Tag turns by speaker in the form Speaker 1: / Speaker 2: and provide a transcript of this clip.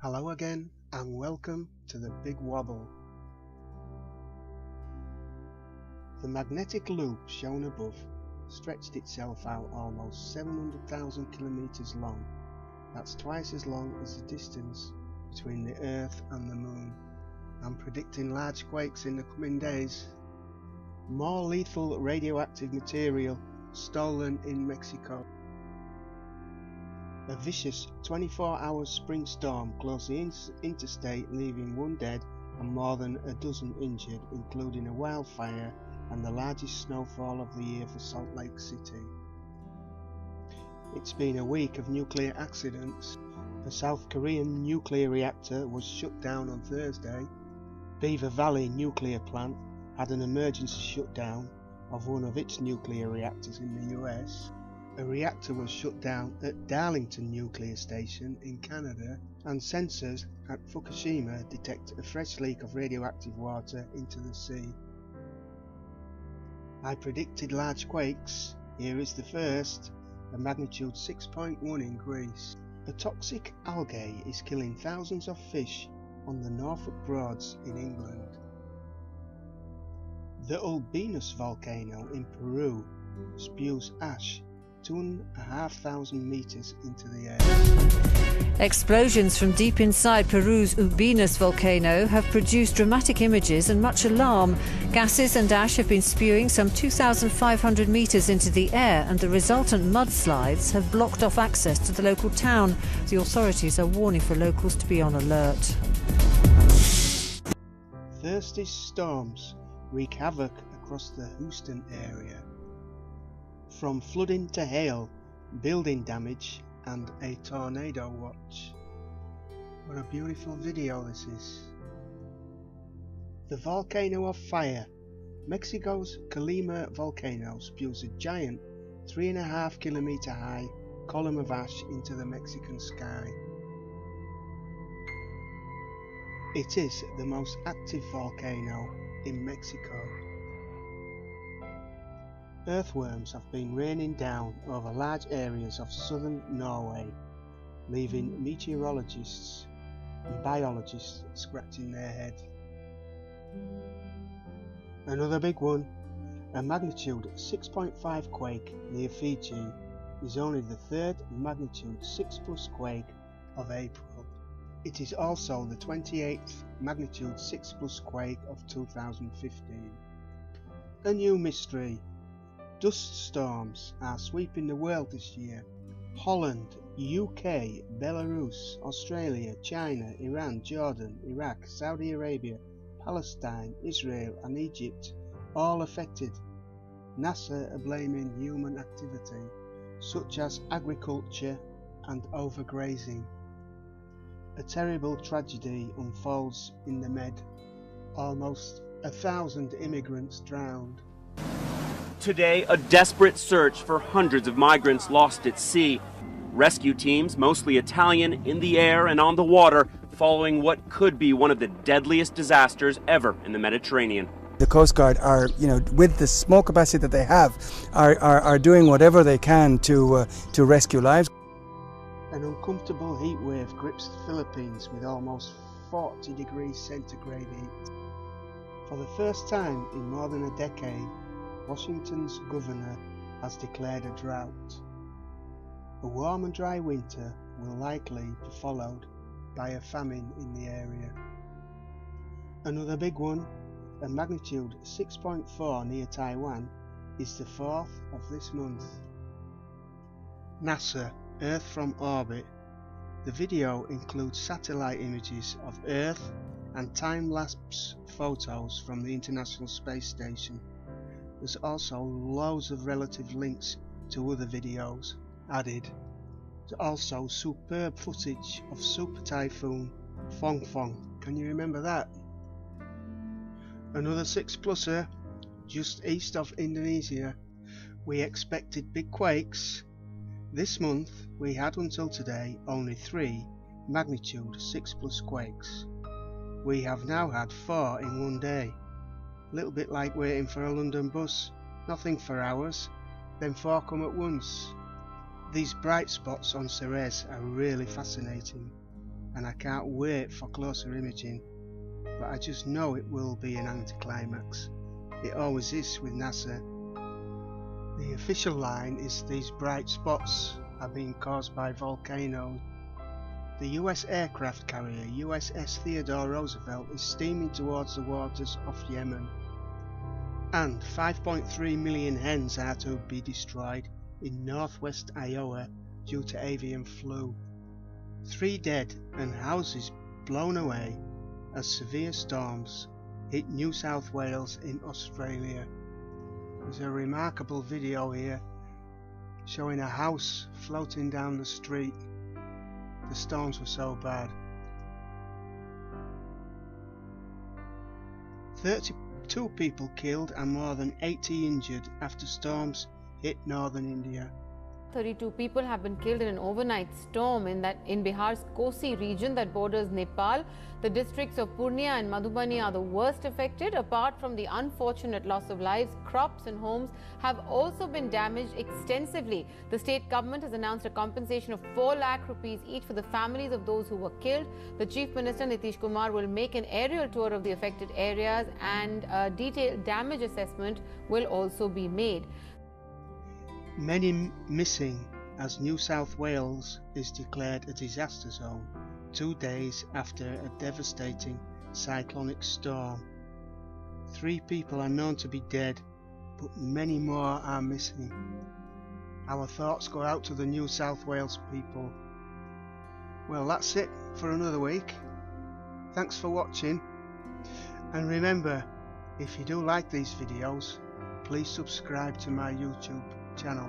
Speaker 1: Hello again and welcome to the Big Wobble. The magnetic loop shown above stretched itself out almost 700,000 kilometers long. That's twice as long as the distance between the Earth and the Moon. I'm predicting large quakes in the coming days. More lethal radioactive material stolen in Mexico. A vicious 24-hour spring storm closed the interstate, leaving 1 dead and more than a dozen injured, including a wildfire and the largest snowfall of the year for Salt Lake City. It's been a week of nuclear accidents. A South Korean nuclear reactor was shut down on Thursday. Beaver Valley nuclear plant had an emergency shutdown of one of its nuclear reactors in the US. A reactor was shut down at Darlington Nuclear Station in Canada, and sensors at Fukushima detect a fresh leak of radioactive water into the sea. I predicted large quakes. Here is the first, a magnitude 6.1 in Greece. A toxic algae is killing thousands of fish on the Norfolk Broads in England. The Ubinas volcano in Peru spews ash 2,500 meters into the air.
Speaker 2: Explosions from deep inside Peru's Ubinas volcano have produced dramatic images and much alarm. Gases and ash have been spewing some 2,500 meters into the air, and the resultant mudslides have blocked off access to the local town. The authorities are warning for locals to be on alert.
Speaker 1: Thirsty storms wreak havoc across the Houston area. From flooding to hail, building damage and a tornado watch. What a beautiful video this is. The Volcano of Fire. Mexico's Colima volcano spews a giant 3.5 kilometer high column of ash into the Mexican sky. It is the most active volcano in Mexico. Earthworms have been raining down over large areas of southern Norway, leaving meteorologists and biologists scratching their head. Another big one, a magnitude 6.5 quake near Fiji, is only the third magnitude 6+ quake of April. It is also the 28th magnitude 6+ quake of 2015. A new mystery. Dust storms are sweeping the world this year. Holland, UK, Belarus, Australia, China, Iran, Jordan, Iraq, Saudi Arabia, Palestine, Israel and Egypt all affected. NASA are blaming human activity such as agriculture and overgrazing. A terrible tragedy unfolds in the Med. Almost 1,000 immigrants drowned.
Speaker 3: Today, a desperate search for hundreds of migrants lost at sea. Rescue teams, mostly Italian, in the air and on the water, following what could be one of the deadliest disasters ever in the Mediterranean.
Speaker 4: The Coast Guard are, with the small capacity that they have, are doing whatever they can to rescue lives.
Speaker 1: An uncomfortable heat wave grips the Philippines with almost 40 degrees centigrade heat. For the first time in more than a decade, Washington's governor has declared a drought. A warm and dry winter will likely be followed by a famine in the area. Another big one, a magnitude 6.4 near Taiwan, is the 4th of this month. NASA, Earth from orbit. The video includes satellite images of Earth and time-lapse photos from the International Space Station. There's also loads of relative links to other videos added. There's also superb footage of Super Typhoon Fong Fong. Can you remember that? Another 6+er just east of Indonesia. We expected big quakes. This month we had until today only 3 magnitude 6+ quakes. We have now had 4 in one day. Little bit like waiting for a London bus, nothing for hours, then 4 come at once. These bright spots on Ceres are really fascinating. and I can't wait for closer imaging, but I just know it will be an anticlimax. It always is with NASA. The official line is these bright spots are being caused by volcanoes. The US aircraft carrier USS Theodore Roosevelt is steaming towards the waters of Yemen. And 5.3 million hens are to be destroyed in northwest Iowa due to avian flu. 3 dead and houses blown away as severe storms hit New South Wales in Australia. There's a remarkable video here showing a house floating down the street. The storms were so bad. 32 people killed and more than 80 injured after storms hit northern India.
Speaker 5: 32 people have been killed in an overnight storm in Bihar's Kosi region that borders Nepal. The districts of Purnia and Madhubani are the worst affected. Apart from the unfortunate loss of lives, crops and homes have also been damaged extensively. The state government has announced a compensation of 4 lakh rupees each for the families of those who were killed. The Chief Minister Nitish Kumar will make an aerial tour of the affected areas, and a detailed damage assessment will also be made.
Speaker 1: Many missing as New South Wales is declared a disaster zone 2 days after a devastating cyclonic storm. 3 people are known to be dead, but many more are missing. Our thoughts go out to the New South Wales people. Well, that's it for another week. Thanks for watching, and remember, if you do like these videos, please subscribe to my YouTube channel.